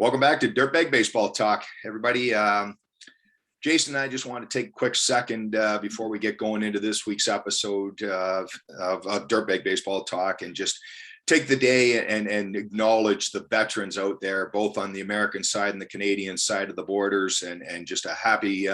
Welcome back to Dirtbag Baseball Talk, everybody. Jason and I just want to take a quick second before we get going into this week's episode of Dirtbag Baseball Talk and just take the day and acknowledge the veterans out there, both on the American side and the Canadian side of the borders, and just a happy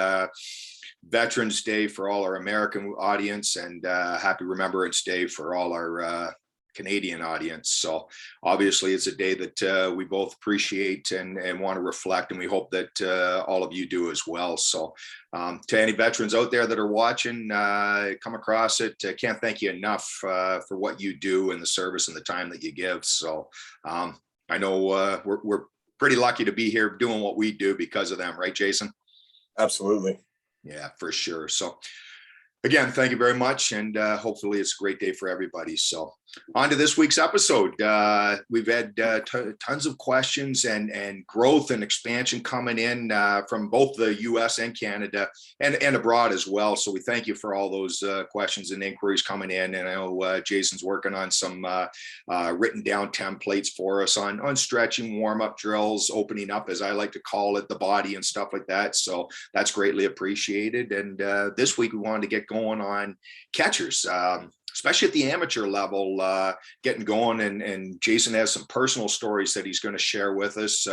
Veterans Day for all our American audience and happy Remembrance Day for all our Canadian audience. So obviously it's a day that we both appreciate and want to reflect, and we hope that all of you do as well. So to any veterans out there that are watching, come across it, can't thank you enough for what you do and the service and the time that you give. So I know we're pretty lucky to be here doing what we do because of them, right, Jason? Absolutely. Yeah, for sure. So again, thank you very much, and hopefully it's a great day for everybody. So on to this week's episode. We've had tons of questions and growth and expansion coming in from both the U.S. and Canada and abroad as well. So we thank you for all those questions and inquiries coming in. And I know Jason's working on some written down templates for us on stretching, warm-up drills, opening up, as I like to call it, the body and stuff like that. So that's greatly appreciated. And this week we wanted to get going on catchers, especially at the amateur level, getting going. And Jason has some personal stories that he's going to share with us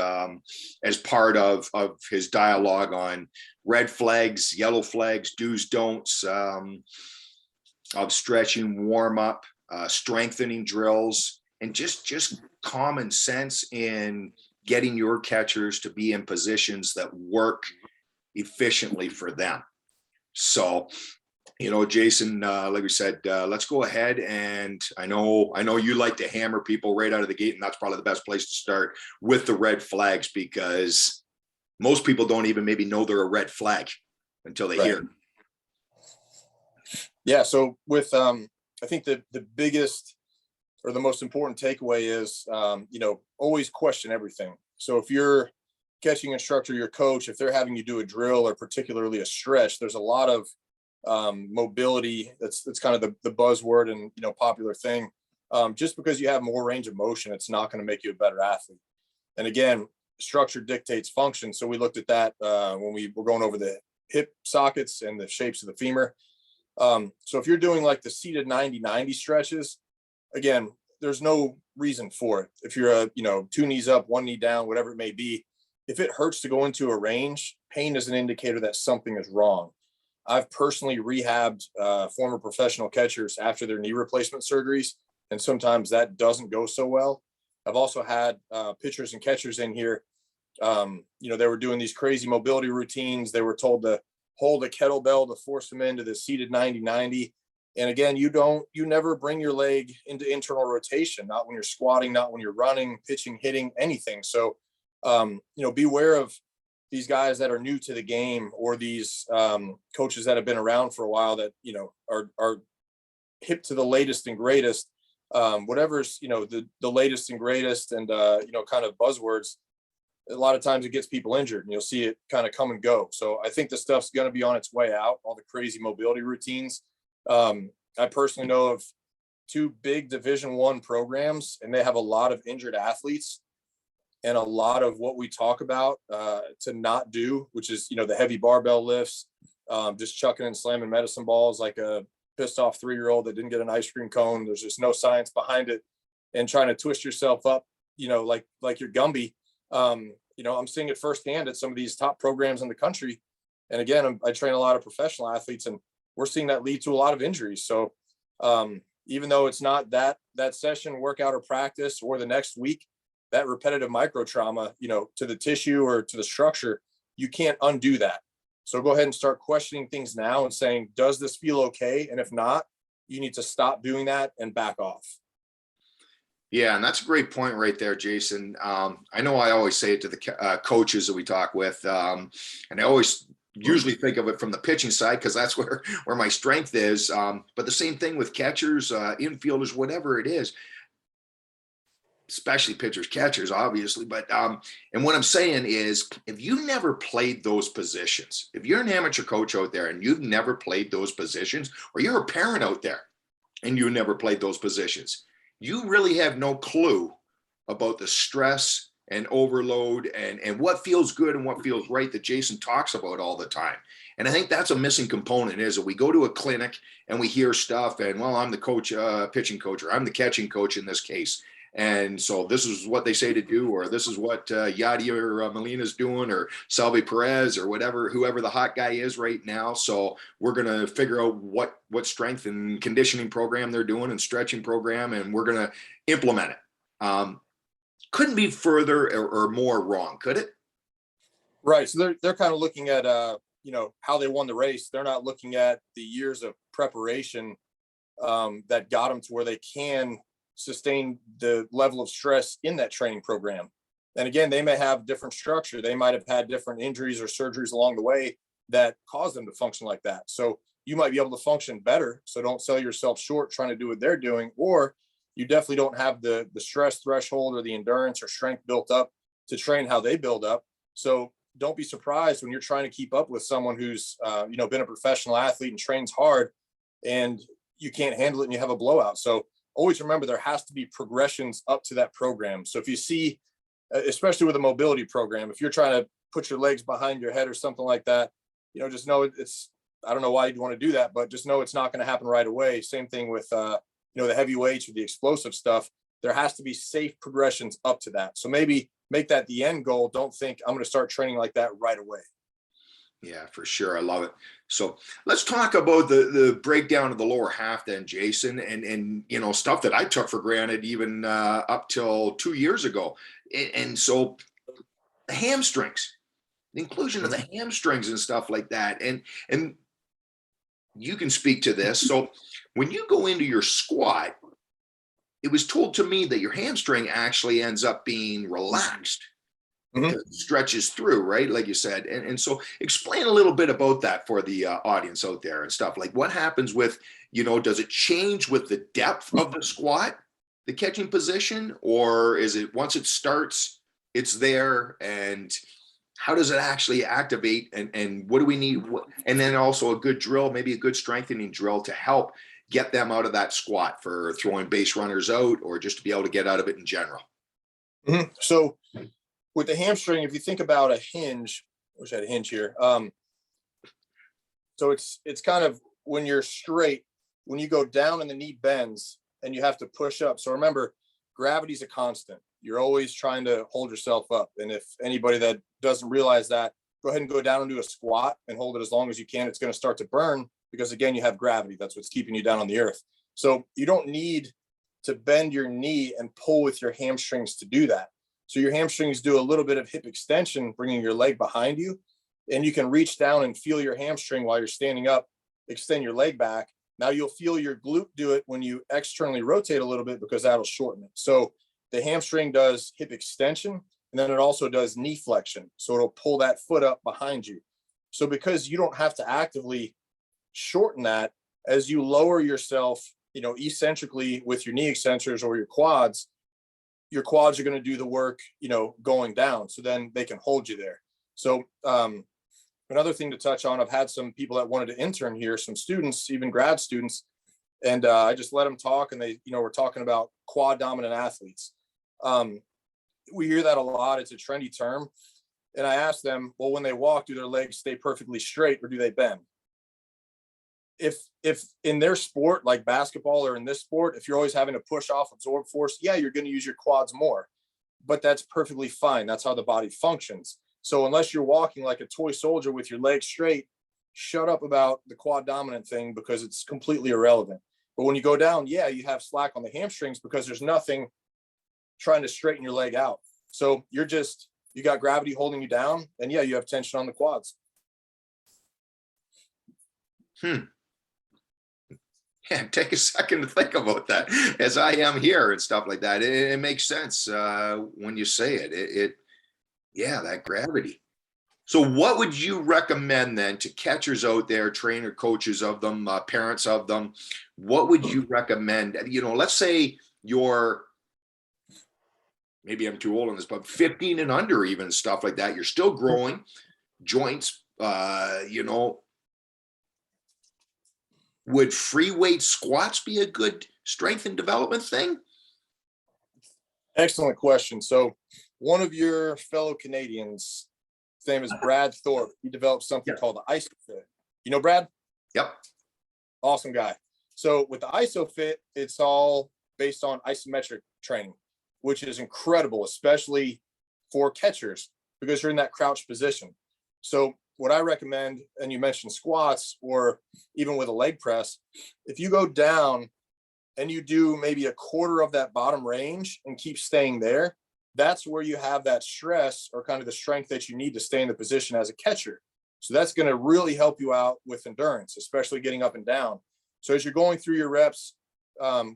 as part of his dialogue on red flags, yellow flags, do's, don'ts of stretching, warm up, strengthening drills, and just common sense in getting your catchers to be in positions that work efficiently for them. So, you know, Jason, like we said, let's go ahead. And I know you like to hammer people right out of the gate, and that's probably the best place to start with the red flags, because most people don't even maybe know they're a red flag until they hear. Yeah. So with, I think the biggest or the most important takeaway is, always question everything. So if you're catching instructor, your coach, if they're having you do a drill or particularly a stretch, there's a lot of mobility. That's kind of the buzzword and popular thing. Just because you have more range of motion, it's not going to make you a better athlete. And again, structure dictates function. So we looked at that when we were going over the hip sockets and the shapes of the femur. So if you're doing like the seated 90-90 stretches, again, there's no reason for it. If you're two knees up, one knee down, whatever it may be, if it hurts to go into a range, pain is an indicator that something is wrong. I've personally rehabbed former professional catchers after their knee replacement surgeries, and sometimes that doesn't go so well. I've also had pitchers and catchers in here. They were doing these crazy mobility routines. They were told to hold a kettlebell to force them into the seated 90-90. And again, you never bring your leg into internal rotation, not when you're squatting, not when you're running, pitching, hitting, anything. So, beware of these guys that are new to the game, or these coaches that have been around for a while that, are hip to the latest and greatest, whatever's, the latest and greatest and, kind of buzzwords. A lot of times it gets people injured, and you'll see it kind of come and go. So I think the stuff's going to be on its way out, all the crazy mobility routines. I personally know of two big Division I programs, and they have a lot of injured athletes. And a lot of what we talk about to not do, which is, the heavy barbell lifts, just chucking and slamming medicine balls like a pissed off 3-year-old that didn't get an ice cream cone. There's just no science behind it, and trying to twist yourself up, like you're Gumby. I'm seeing it firsthand at some of these top programs in the country. And again, I train a lot of professional athletes, and we're seeing that lead to a lot of injuries. So even though it's not that session, workout, or practice, or the next week, that repetitive micro trauma, to the tissue or to the structure, you can't undo that. So go ahead and start questioning things now and saying, does this feel okay? And if not, you need to stop doing that and back off. Yeah, and that's a great point right there, Jason. I know I always say it to the coaches that we talk with, and I always usually think of it from the pitching side, because that's where my strength is. But the same thing with catchers, infielders, whatever it is, especially pitchers, catchers, obviously. But and what I'm saying is, if you never played those positions, if you're an amateur coach out there and you've never played those positions, or you're a parent out there and you never played those positions, you really have no clue about the stress and overload and what feels good and what feels right that Jason talks about all the time. And I think that's a missing component is that we go to a clinic and we hear stuff and, well, I'm the coach, pitching coach, or I'm the catching coach in this case. And so this is what they say to do, or this is what Yadier or Molina's doing, or Salvi Perez, or whatever, whoever the hot guy is right now. So we're going to figure out what strength and conditioning program they're doing and stretching program, and we're going to implement it. Couldn't be further or more wrong, could it? Right. So they're kind of looking at how they won the race. They're not looking at the years of preparation that got them to where they can sustain the level of stress in that training program. And again, they may have different structure. They might have had different injuries or surgeries along the way that caused them to function like that. So you might be able to function better. So don't sell yourself short trying to do what they're doing, or you definitely don't have the stress threshold or the endurance or strength built up to train how they build up. So don't be surprised when you're trying to keep up with someone who's been a professional athlete and trains hard, and you can't handle it and you have a blowout. So always remember there has to be progressions up to that program. So if you see, especially with a mobility program, if you're trying to put your legs behind your head or something like that, just know it's, I don't know why you'd want to do that, but just know it's not going to happen right away. Same thing with, the heavy weights or the explosive stuff. There has to be safe progressions up to that. So maybe make that the end goal. Don't think I'm going to start training like that right away. Yeah, for sure. I love it. So let's talk about the breakdown of the lower half then, Jason, and stuff that I took for granted even up till 2 years ago. And so the hamstrings, the inclusion of the hamstrings and stuff like that. And you can speak to this. So when you go into your squat, it was told to me that your hamstring actually ends up being relaxed. Mm-hmm. Stretches through, right? Like you said. And so explain a little bit about that for the audience out there and stuff. Like what happens with, does it change with the depth of the squat, the catching position, or is it once it starts, it's there? And how does it actually activate? And what do we need? And then also a good drill, maybe a good strengthening drill to help get them out of that squat for throwing base runners out or just to be able to get out of it in general. Mm-hmm. So with the hamstring, if you think about a hinge, I wish I had a hinge here. So it's kind of when you're straight, when you go down and the knee bends and you have to push up. So remember, gravity's a constant. You're always trying to hold yourself up. And if anybody that doesn't realize that, go ahead and go down and do a squat and hold it as long as you can. It's going to start to burn because, again, you have gravity. That's what's keeping you down on the earth. So you don't need to bend your knee and pull with your hamstrings to do that. So your hamstrings do a little bit of hip extension, bringing your leg behind you, and you can reach down and feel your hamstring while you're standing up, extend your leg back. Now you'll feel your glute do it when you externally rotate a little bit because that'll shorten it. So the hamstring does hip extension, and then it also does knee flexion. So it'll pull that foot up behind you. So because you don't have to actively shorten that, as you lower yourself, eccentrically with your knee extensors or your quads are going to do the work, going down. So then they can hold you there. So another thing to touch on, I've had some people that wanted to intern here, some students, even grad students, and I just let them talk, and they, we're talking about quad dominant athletes. We hear that a lot. It's a trendy term. And I asked them, well, when they walk, do their legs stay perfectly straight or do they bend? If in their sport, like basketball or in this sport, if you're always having to push off, absorb force, yeah, you're going to use your quads more, but that's perfectly fine. That's how the body functions. So unless you're walking like a toy soldier with your legs straight, shut up about the quad dominant thing because it's completely irrelevant. But when you go down, yeah, you have slack on the hamstrings because there's nothing trying to straighten your leg out. So you got gravity holding you down, and yeah, you have tension on the quads. Yeah, take a second to think about that as I am here and stuff like that. It makes sense when you say it. Yeah, that gravity. So what would you recommend then to catchers out there, trainer coaches of them, parents of them? What would you recommend? Let's say you're, maybe I'm too old on this, but 15 and under, even stuff like that. You're still growing joints, Would free weight squats be a good strength and development thing? Excellent question. So one of your fellow Canadians, his name is Brad Thorpe. He developed something called the ISOFIT. You know Brad? Yep. Awesome guy. So with the ISOFIT, it's all based on isometric training, which is incredible, especially for catchers, because you're in that crouch position. So what I recommend, and you mentioned squats or even with a leg press, if you go down and you do maybe a quarter of that bottom range and keep staying there, that's where you have that stress or kind of the strength that you need to stay in the position as a catcher. So that's going to really help you out with endurance, especially getting up and down. So as you're going through your reps,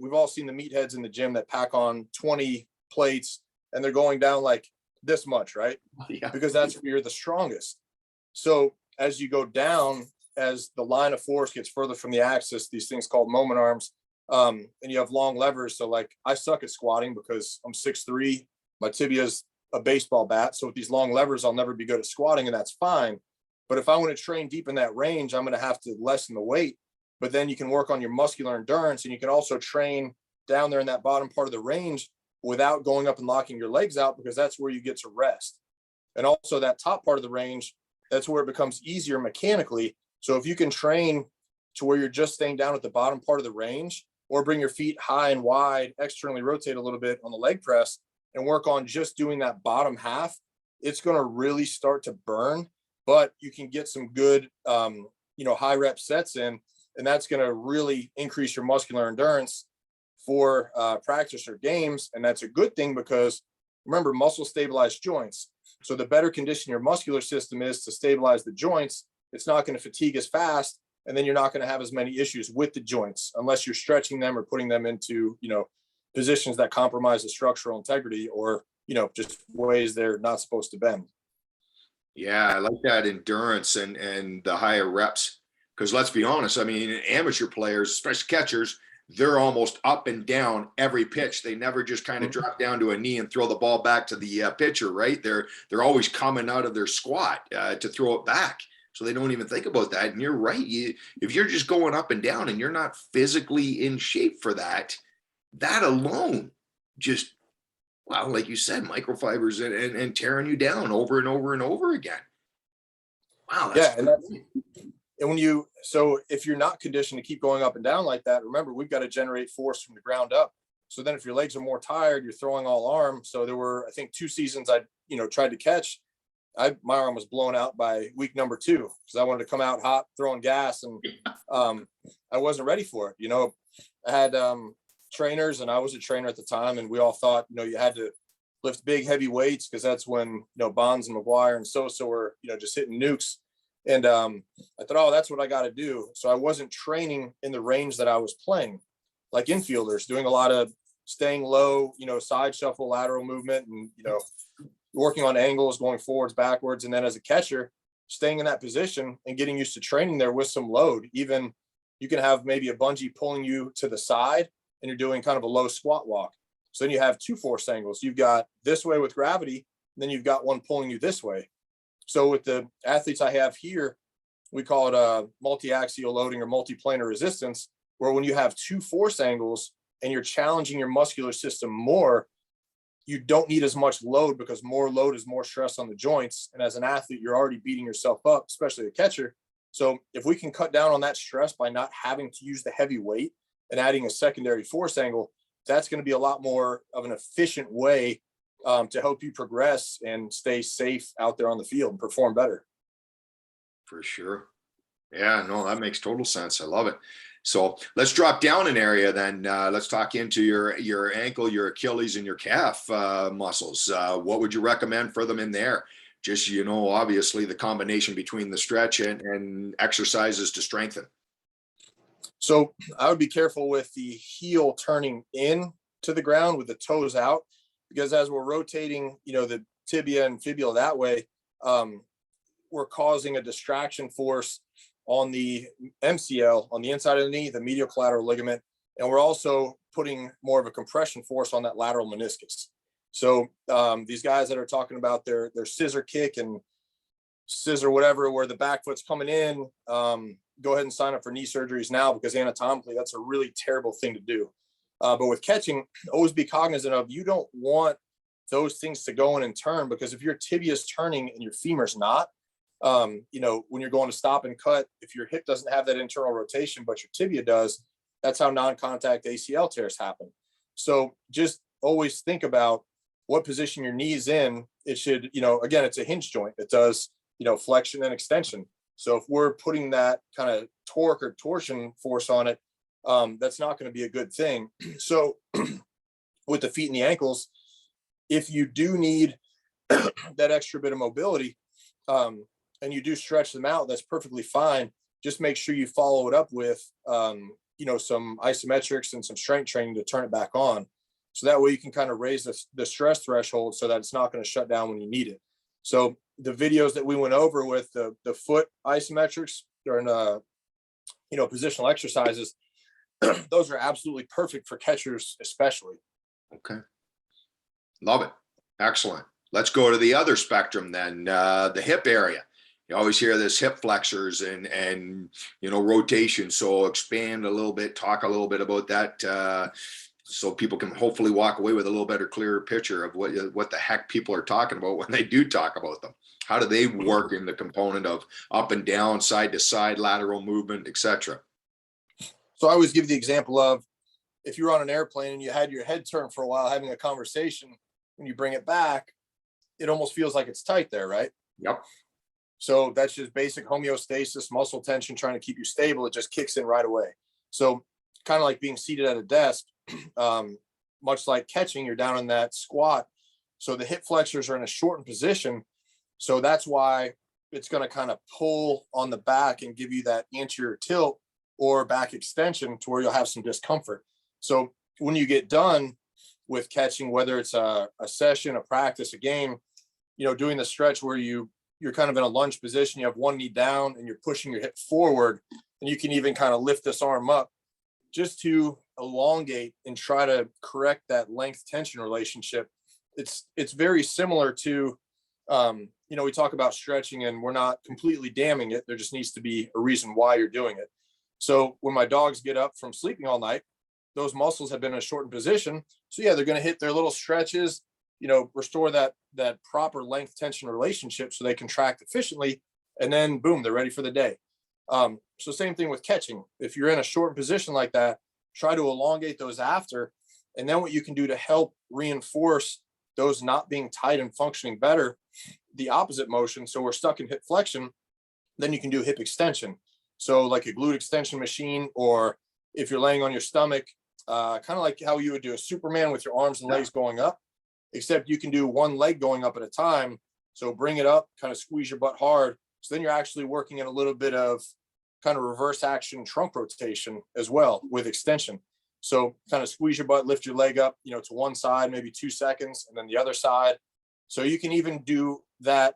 we've all seen the meatheads in the gym that pack on 20 plates and they're going down like this much, right? Yeah. Because that's where you're the strongest. So as you go down, as the line of force gets further from the axis, these things called moment arms, and you have long levers. So like I suck at squatting because I'm 6'3", my tibia is a baseball bat. So with these long levers, I'll never be good at squatting, and that's fine. But if I want to train deep in that range, I'm going to have to lessen the weight. But then you can work on your muscular endurance, and you can also train down there in that bottom part of the range without going up and locking your legs out, because that's where you get to rest. And also that top part of the range, that's where it becomes easier mechanically. So if you can train to where you're just staying down at the bottom part of the range, or bring your feet high and wide, externally rotate a little bit on the leg press and work on just doing that bottom half, it's going to really start to burn, but you can get some good, high rep sets in, and that's going to really increase your muscular endurance for practice or games. And that's a good thing because remember, muscle stabilize joints. So the better condition your muscular system is to stabilize the joints, it's not going to fatigue as fast. And then you're not going to have as many issues with the joints unless you're stretching them or putting them into, positions that compromise the structural integrity or, just ways they're not supposed to bend. Yeah, I like that endurance and the higher reps. Because let's be honest, I mean, amateur players, especially catchers, they're almost up and down every pitch. They never just kind of drop down to a knee and throw the ball back to the pitcher, right? They're always coming out of their squat to throw it back. So they don't even think about that. And you're right. If you're just going up and down and you're not physically in shape for that, that alone just, well, like you said, microfibers and tearing you down over and over and over again. Wow. So if you're not conditioned to keep going up and down like that, remember, we've got to generate force from the ground up. So then if your legs are more tired, you're throwing all arm. So there were, I think, 2 seasons I, tried to catch. My arm was blown out by week number 2 because I wanted to come out hot, throwing gas, and I wasn't ready for it. I had trainers, and I was a trainer at the time, and we all thought, you had to lift big, heavy weights because that's when, Bonds and McGuire and Sosa were, just hitting nukes. And I thought, oh, that's what I got to do. So I wasn't training in the range that I was playing, like infielders, doing a lot of staying low, side shuffle, lateral movement, and, working on angles, going forwards, backwards. And then as a catcher, staying in that position and getting used to training there with some load. Even you can have maybe a bungee pulling you to the side and you're doing kind of a low squat walk. So then you have 2 force angles. You've got this way with gravity, and then you've got one pulling you this way. So with the athletes I have here, we call it multi-axial loading or multiplanar resistance, where when you have 2 force angles and you're challenging your muscular system more, you don't need as much load because more load is more stress on the joints. And as an athlete, you're already beating yourself up, especially a catcher. So if we can cut down on that stress by not having to use the heavy weight and adding a secondary force angle, that's going to be a lot more of an efficient way to help you progress and stay safe out there on the field and perform better. For sure. Yeah, no, that makes total sense. I love it. So let's drop down an area then. Let's talk into your ankle, your Achilles, and your calf muscles. What would you recommend for them in there? Just, obviously the combination between the stretch and exercises to strengthen. So I would be careful with the heel turning in to the ground with the toes out, because as we're rotating, the tibia and fibula that way, we're causing a distraction force on the MCL, on the inside of the knee, the medial collateral ligament. And we're also putting more of a compression force on that lateral meniscus. So these guys that are talking about their scissor kick and scissor whatever, where the back foot's coming in, go ahead and sign up for knee surgeries now, because anatomically, that's a really terrible thing to do. But with catching, always be cognizant of, you don't want those things to go in and turn, because if your tibia is turning and your femur's not, you know, when you're going to stop and cut, if your hip doesn't have that internal rotation, but your tibia does, that's how non-contact ACL tears happen. So just always think about what position your knee's in. It should, you know, again, it's a hinge joint. It does, you know, flexion and extension. So if we're putting that kind of torque or torsion force on it, that's not going to be a good thing. So with the feet and the ankles, if you do need that extra bit of mobility, and you do stretch them out, that's perfectly fine. Just make sure you follow it up with, you know, some isometrics and some strength training to turn it back on. So that way you can kind of raise the stress threshold so that it's not going to shut down when you need it. So the videos that we went over with the foot isometrics during, you know, positional exercises, those are absolutely perfect for catchers, especially. Okay. Love it. Excellent. Let's go to the other spectrum then, the hip area. You always hear this hip flexors and you know, rotation. So expand a little bit, talk a little bit about that, so people can hopefully walk away with a little better, clearer picture of what the heck people are talking about when they do talk about them. How do they work in the component of up and down, side to side, lateral movement, etc.? So I always give the example of, if you're on an airplane and you had your head turned for a while having a conversation, when you bring it back, it almost feels like it's tight there, right? Yep. So that's just basic homeostasis, muscle tension, trying to keep you stable. It just kicks in right away. So kind of like being seated at a desk, much like catching, you're down in that squat. So the hip flexors are in a shortened position. So that's why it's going to kind of pull on the back and give you that anterior tilt or back extension to where you'll have some discomfort. So when you get done with catching, whether it's a session, a practice, a game, you know, doing the stretch where you're kind of in a lunge position, you have one knee down and you're pushing your hip forward, and you can even kind of lift this arm up just to elongate and try to correct that length tension relationship. It's very similar to, you know, we talk about stretching and we're not completely damning it. There just needs to be a reason why you're doing it. So when my dogs get up from sleeping all night, those muscles have been in a shortened position. So yeah, they're going to hit their little stretches, you know, restore that proper length tension relationship so they contract efficiently, and then boom, they're ready for the day. So same thing with catching. If you're in a shortened position like that, try to elongate those after. And then what you can do to help reinforce those not being tight and functioning better, the opposite motion. So we're stuck in hip flexion, then you can do hip extension. So like a glute extension machine, or if you're laying on your stomach, kind of like how you would do a Superman with your arms and legs going up, except you can do one leg going up at a time. So bring it up, kind of squeeze your butt hard. So then you're actually working in a little bit of kind of reverse action trunk rotation as well with extension. So kind of squeeze your butt, lift your leg up, you know, to one side, maybe 2 seconds, and then the other side. So you can even do that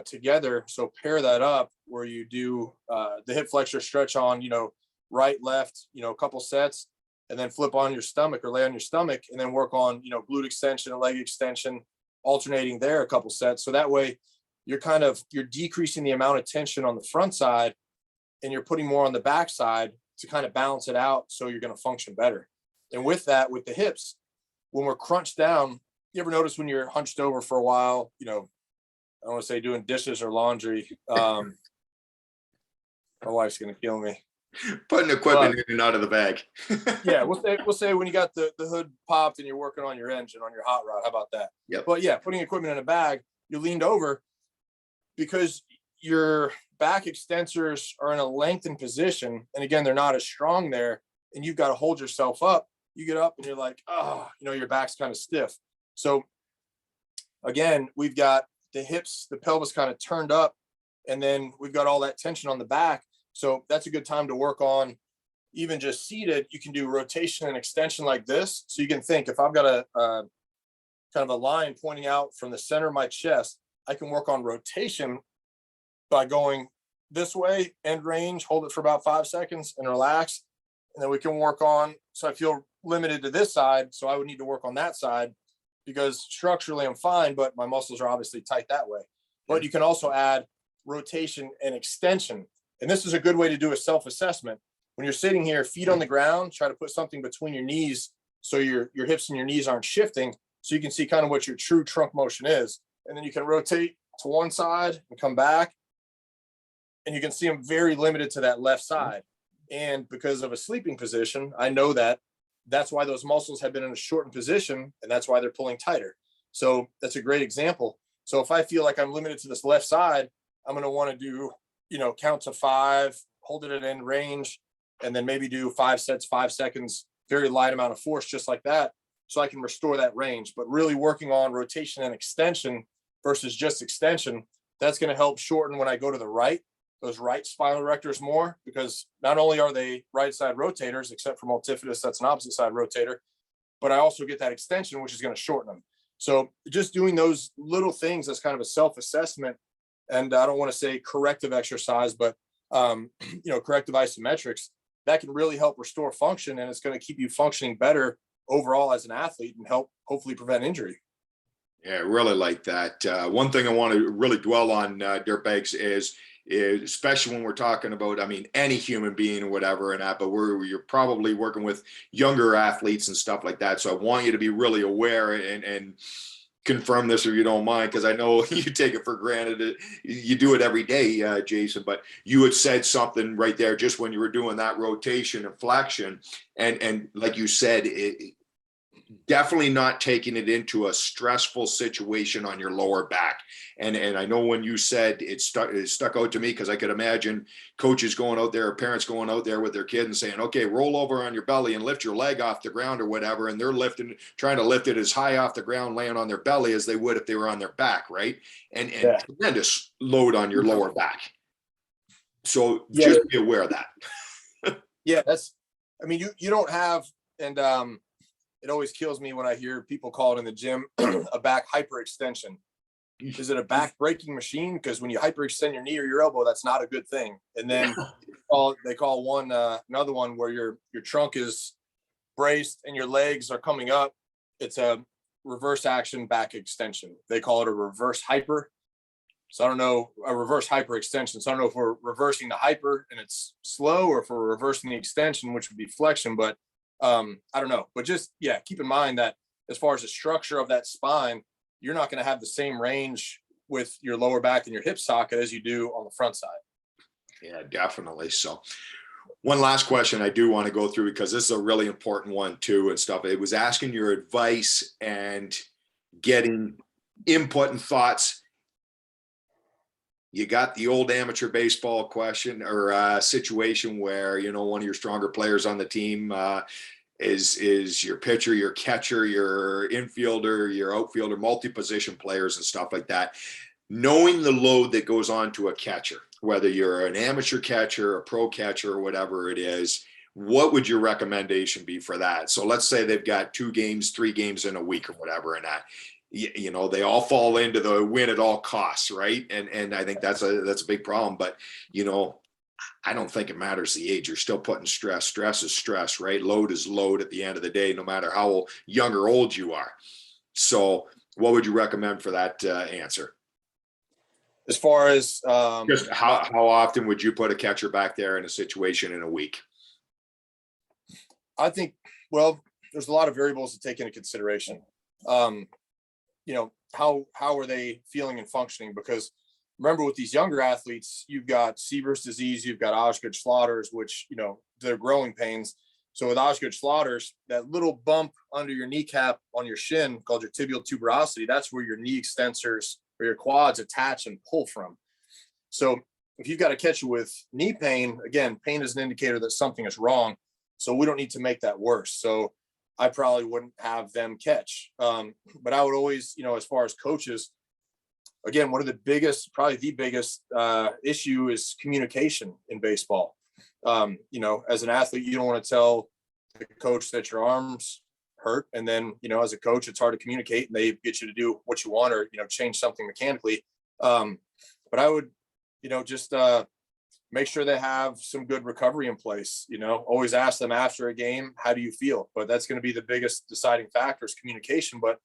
together. So pair that up where you do the hip flexor stretch on, you know, right, left, you know, a couple sets, and then flip on your stomach or lay on your stomach and then work on, you know, glute extension and leg extension, alternating there a couple sets. So that way you're decreasing the amount of tension on the front side and you're putting more on the back side to kind of balance it out. So you're going to function better. And with that, with the hips, when we're crunched down, you ever notice when you're hunched over for a while, you know, I don't want to say doing dishes or laundry. My wife's going to kill me. Putting equipment in and out of the bag. Yeah, we'll say when you got the hood popped and you're working on your engine on your hot rod. How about that? Yep. But yeah, putting equipment in a bag, you leaned over because your back extensors are in a lengthened position, and again, they're not as strong there, and you've got to hold yourself up. You get up and you're like, oh, you know, your back's kind of stiff. So again, we've got the hips, the pelvis kind of turned up, and then we've got all that tension on the back. So that's a good time to work on. Even just seated, you can do rotation and extension like this. So you can think, if I've got a kind of a line pointing out from the center of my chest, I can work on rotation by going this way, end range, hold it for about 5 seconds and relax. And then we can work on, so I feel limited to this side. So I would need to work on that side because structurally I'm fine, but my muscles are obviously tight that way. But you can also add rotation and extension. And this is a good way to do a self-assessment. When you're sitting here, feet on the ground, try to put something between your knees so your hips and your knees aren't shifting. So you can see kind of what your true trunk motion is. And then you can rotate to one side and come back. And you can see them very limited to that left side. And because of a sleeping position, I know that that's why those muscles have been in a shortened position, and that's why they're pulling tighter. So that's a great example. So if I feel like I'm limited to this left side, I'm going to want to do, count to 5, hold it at end range, and then maybe do 5 sets, 5 seconds, very light amount of force, just like that, so I can restore that range. But really working on rotation and extension versus just extension, that's going to help shorten when I go to the right, those right spinal erectors more, because not only are they right side rotators, except for multifidus, that's an opposite side rotator, but I also get that extension, which is going to shorten them. So just doing those little things as kind of a self-assessment, and I don't want to say corrective exercise, but corrective isometrics, that can really help restore function, and it's going to keep you functioning better overall as an athlete and help hopefully prevent injury. Yeah, I really like that. One thing I want to really dwell on, Dirtbags, is especially when we're talking about, any human being or whatever and that, but you're probably working with younger athletes and stuff like that. So I want you to be really aware and confirm this if you don't mind, because I know you take it for granted. You do it every day, Jason, but you had said something right there just when you were doing that rotation and flexion. And like you said, definitely not taking it into a stressful situation on your lower back. And I know when you said it stuck out to me, because I could imagine coaches going out there, or parents going out there with their kid and saying, okay, roll over on your belly and lift your leg off the ground or whatever. And they're trying to lift it as high off the ground, laying on their belly as they would if they were on their back, right? And tremendous load on your lower back. So just be aware of that. Yeah, you don't have, and it always kills me when I hear people call it in the gym a back hyperextension. Is it a back breaking machine? Because when you hyperextend your knee or your elbow, that's not a good thing. And then they call one another one where your trunk is braced and your legs are coming up. It's a reverse action back extension. They call it a reverse hyper. So I don't know, a reverse hyperextension. So I don't know if we're reversing the hyper and it's slow, or if we're reversing the extension, which would be flexion. But I don't know. But just, keep in mind that as far as the structure of that spine, you're not going to have the same range with your lower back and your hip socket as you do on the front side. Yeah, definitely. So one last question I do want to go through, because this is a really important one too and stuff. It was asking your advice and getting input and thoughts. You got the old amateur baseball question or situation where, one of your stronger players on the team is your pitcher, your catcher, your infielder, your outfielder, multi-position players and stuff like that. Knowing the load that goes on to a catcher, whether you're an amateur catcher, a pro catcher, or whatever it is, what would your recommendation be for that? So let's say they've got 2 games, 3 games in a week or whatever, and that, they all fall into the win at all costs, right? And I think that's a big problem. But I don't think it matters the age. You're still putting stress. Stress is stress, right? Load is load at the end of the day, no matter how young or old you are. So what would you recommend for that answer? As far as just how often would you put a catcher back there in a situation in a week? I think, there's a lot of variables to take into consideration. How are they feeling and functioning? Because remember, with these younger athletes, you've got Seaver's disease, you've got Osgood-Schlatters, which, they're growing pains. So with Osgood-Schlatters, that little bump under your kneecap on your shin called your tibial tuberosity, that's where your knee extensors or your quads attach and pull from. So if you've got a catcher with knee pain, again, pain is an indicator that something is wrong. So we don't need to make that worse. So I probably wouldn't have them catch. But I would always, as far as coaches, again, one of the biggest, probably the biggest issue is communication in baseball. As an athlete, you don't want to tell the coach that your arm's hurt. And then, as a coach, it's hard to communicate and they get you to do what you want or, change something mechanically. But I would, just make sure they have some good recovery in place. Always ask them after a game, how do you feel? But that's going to be the biggest deciding factor is communication. But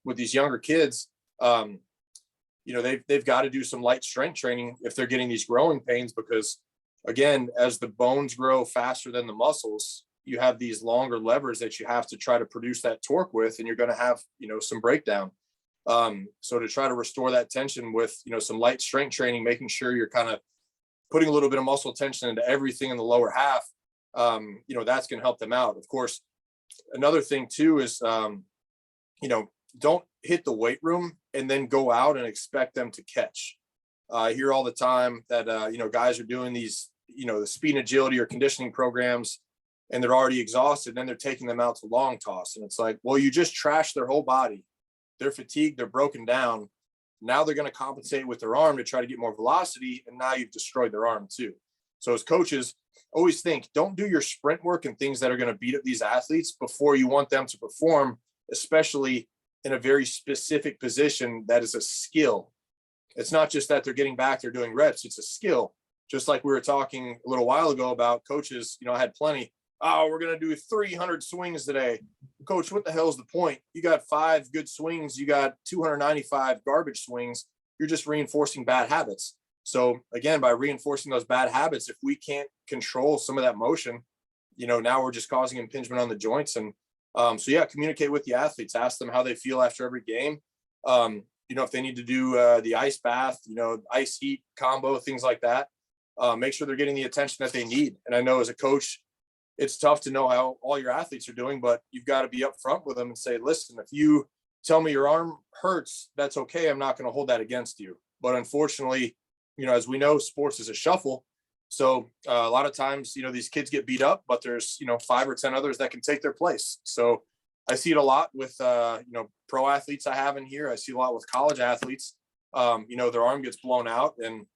with these younger kids, they've got to do some light strength training if they're getting these growing pains, because again, as the bones grow faster than the muscles, you have these longer levers that you have to try to produce that torque with, and you're going to have, some breakdown. So to try to restore that tension with, some light strength training, making sure you're kind of putting a little bit of muscle tension into everything in the lower half, that's going to help them out. Of course, another thing too is, don't hit the weight room and then go out and expect them to catch. I hear all the time that, guys are doing these, the speed and agility or conditioning programs, and they're already exhausted. And then they're taking them out to long toss. And it's like, well, you just trashed their whole body. They're fatigued. They're broken down. Now they're going to compensate with their arm to try to get more velocity. And now you've destroyed their arm too. So as coaches, always think, don't do your sprint work and things that are going to beat up these athletes before you want them to perform, especially in a very specific position that is a skill. It's not just that they're getting back, they're doing reps. It's a skill. Just like we were talking a little while ago about coaches, I had plenty. Oh, we're going to do 300 swings today. Coach, what the hell is the point? You got 5 good swings. You got 295 garbage swings. You're just reinforcing bad habits. So again, by reinforcing those bad habits, if we can't control some of that motion, now we're just causing impingement on the joints. And communicate with the athletes, ask them how they feel after every game. If they need to do the ice bath, ice heat combo, things like that, make sure they're getting the attention that they need. And I know as a coach, it's tough to know how all your athletes are doing, but you've got to be upfront with them and say, listen, if you tell me your arm hurts, that's okay. I'm not going to hold that against you. But unfortunately, as we know, sports is a shuffle. So a lot of times, these kids get beat up, but there's, 5 or 10 others that can take their place. So I see it a lot with, pro athletes I have in here. I see a lot with college athletes. Their arm gets blown out, and,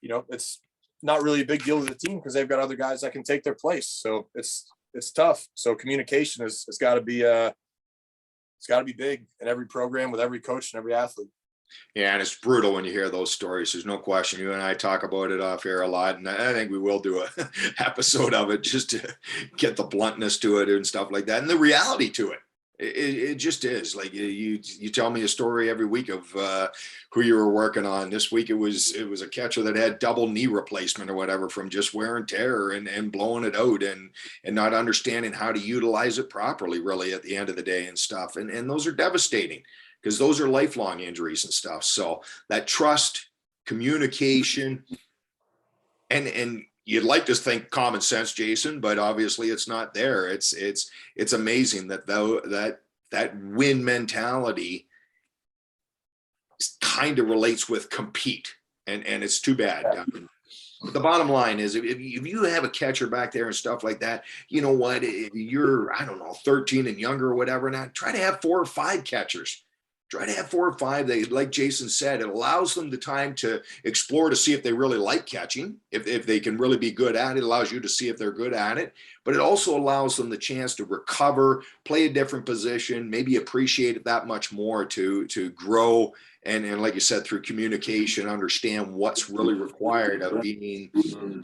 it's not really a big deal to the team because they've got other guys that can take their place. So it's tough. So communication has got to be, it's got to be big in every program with every coach and every athlete. Yeah, and it's brutal when you hear those stories. There's no question. You and I talk about it off air a lot, and I think we will do a episode of it just to get the bluntness to it and stuff like that, and the reality to it. It just is. Like you tell me a story every week of who you were working on. This week it was a catcher that had double knee replacement or whatever from just wear and tear and blowing it out and not understanding how to utilize it properly, really, at the end of the day and stuff. And those are devastating, because those are lifelong injuries and stuff. So that trust, communication, and you'd like to think common sense, Jason, but obviously it's not there. It's amazing that win mentality kind of relates with compete, and it's too bad. The bottom line is, if you have a catcher back there and stuff like that, you know what? If you're, 13 and younger or whatever, now try to have 4 or 5 catchers. Try to have 4 or 5. They, like Jason said, it allows them the time to explore to see if they really like catching, if they can really be good at it. It allows you to see if they're good at it, but it also allows them the chance to recover, play a different position, maybe appreciate it that much more, to grow. And like you said, through communication, understand what's really required of being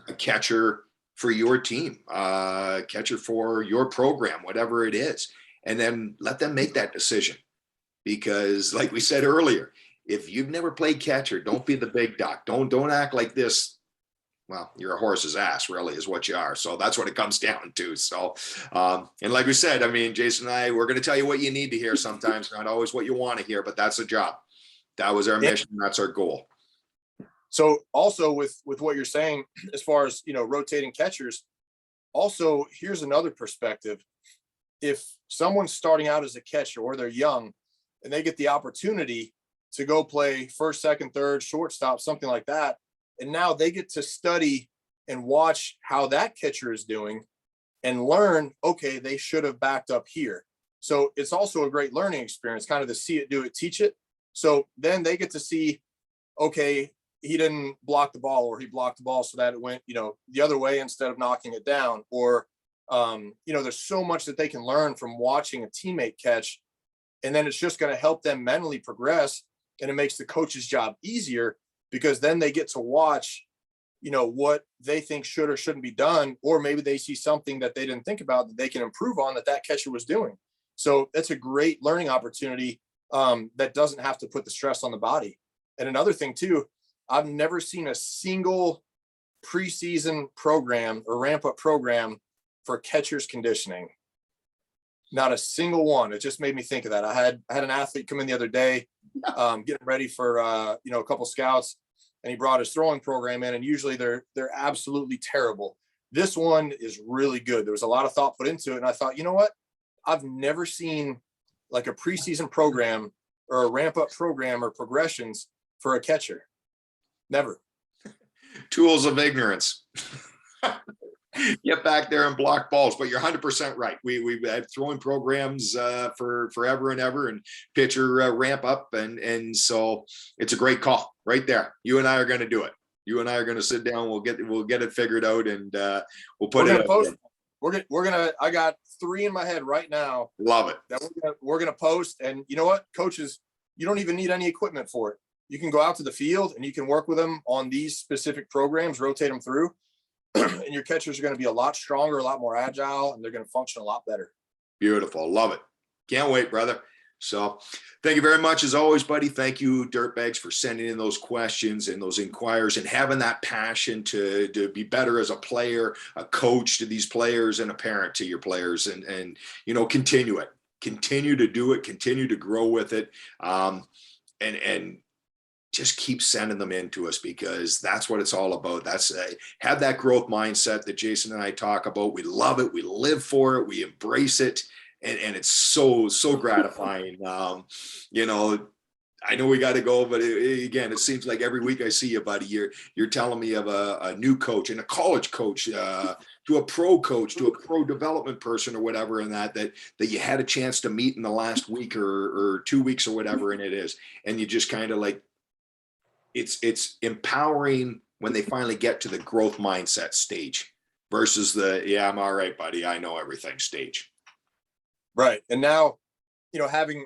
a catcher for your team, catcher for your program, whatever it is, and then let them make that decision. Because like we said earlier, if you've never played catcher, don't be the big doc. Don't act like this. Well, you're a horse's ass, really, is what you are. So that's what it comes down to. So, and like we said, Jason and I, we're going to tell you what you need to hear sometimes, not always what you want to hear, but that's the job. That was our mission. That's our goal. So also with what you're saying, as far as, rotating catchers, also, here's another perspective. If someone's starting out as a catcher or they're young, and they get the opportunity to go play first, second, third, shortstop, something like that, and now they get to study and watch how that catcher is doing and learn, okay, they should have backed up here. So it's also a great learning experience, kind of to see it, do it, teach it. So then they get to see, okay, he didn't block the ball, or he blocked the ball so that it went, the other way instead of knocking it down. Or, there's so much that they can learn from watching a teammate catch. And then it's just going to help them mentally progress. And it makes the coach's job easier, because then they get to watch, what they think should or shouldn't be done. Or maybe they see something that they didn't think about that they can improve on that catcher was doing. So that's a great learning opportunity that doesn't have to put the stress on the body. And another thing too, I've never seen a single preseason program or ramp up program for catcher's conditioning. Not a single one. It just made me think of that. I had an athlete come in the other day, getting ready for a couple scouts, and he brought his throwing program in, and usually they're absolutely terrible. This one is really good. There was a lot of thought put into it, and I thought, you know what? I've never seen like a preseason program or a ramp up program or progressions for a catcher. Never. Tools of ignorance. Get back there and block balls. But you're 100% right. We've had throwing programs for forever and ever, and pitcher ramp up, and so it's a great call right there. You and I are going to do it. You and I are going to sit down. We'll get it figured out, and we'll put it. Post. We're gonna. I got 3 in my head right now. Love it. That we're gonna post, and you know what, coaches, you don't even need any equipment for it. You can go out to the field and you can work with them on these specific programs, rotate them through, and your catchers are going to be a lot stronger, a lot more agile, and they're going to function a lot better. Beautiful. Love it. Can't wait, brother. So thank you very much as always, buddy. Thank you, Dirtbags, for sending in those questions and those inquiries and having that passion to be better as a player, a coach to these players, and a parent to your players, and continue it. Continue to do it. Continue to grow with it. And just keep sending them in to us, because that's what it's all about. That's have that growth mindset that Jason and I talk about. We love it. We live for it. We embrace it. And it's so gratifying. I know we got to go, but again, it seems like every week I see you, buddy, you're telling me of a new coach and a college coach, to a pro coach, to a pro development person or whatever, and that you had a chance to meet in the last week or 2 weeks or whatever. And it is, and you just kind of like, it's empowering when they finally get to the growth mindset stage versus the, yeah, I'm all right, buddy, I know everything stage. Right. And now, having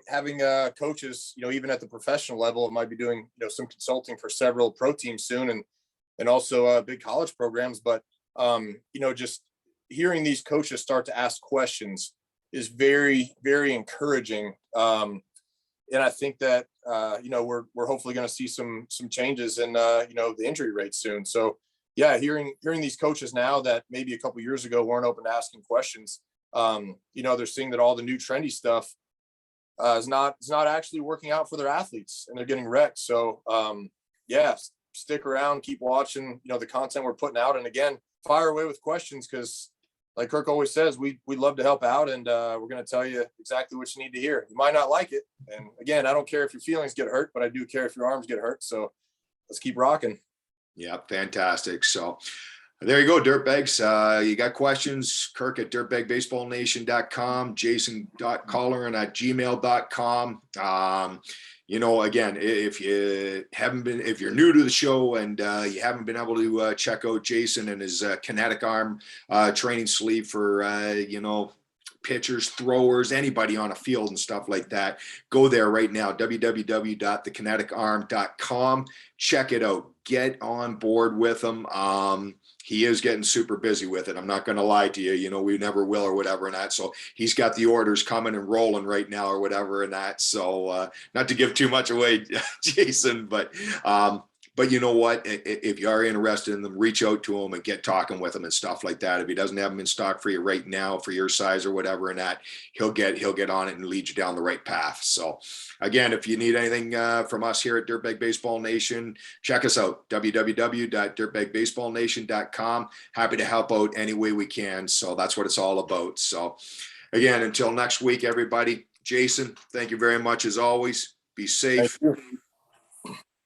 coaches, even at the professional level, it might be doing, some consulting for several pro teams soon, and also big college programs. But, just hearing these coaches start to ask questions is very, very encouraging. And I think that, we're hopefully going to see some changes in, the injury rate soon. So yeah, hearing these coaches now that maybe a couple of years ago weren't open to asking questions, they're seeing that all the new trendy stuff is not actually working out for their athletes, and they're getting wrecked. So stick around, keep watching, the content we're putting out. And again, fire away with questions, because like Kirk always says, we'd love to help out, and we're going to tell you exactly what you need to hear. You might not like it. And again, I don't care if your feelings get hurt, but I do care if your arms get hurt. So let's keep rocking. Yeah, fantastic. So there you go, Dirtbags. You got questions, Kirk at dirtbagbaseballnation.com, jason.colleran@gmail.com. Again, if you're new to the show and you haven't been able to check out Jason and his kinetic arm training sleeve for, pitchers, throwers, anybody on a field and stuff like that, go there right now, www.thekineticarm.com. Check it out. Get on board with him. He is getting super busy with it. I'm not going to lie to you. We never will or whatever and that. So he's got the orders coming and rolling right now or whatever and that. So not to give too much away, Jason, but you know what? If you are interested in them, reach out to him and get talking with him and stuff like that. If he doesn't have them in stock for you right now for your size or whatever and that, he'll get on it and lead you down the right path. So again, if you need anything from us here at Dirtbag Baseball Nation, check us out, www.dirtbagbaseballnation.com. Happy to help out any way we can. So that's what it's all about. So again, until next week, everybody, Jason, thank you very much as always. Be safe.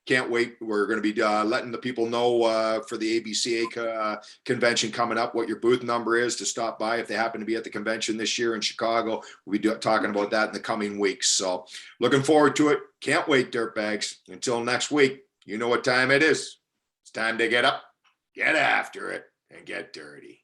Can't wait. We're going to be letting the people know for the ABCA convention coming up what your booth number is to stop by if they happen to be at the convention this year in Chicago. We'll be talking about that in the coming weeks. So looking forward to it. Can't wait, Dirtbags. Until next week, you know what time it is. It's time to get up, get after it, and get dirty.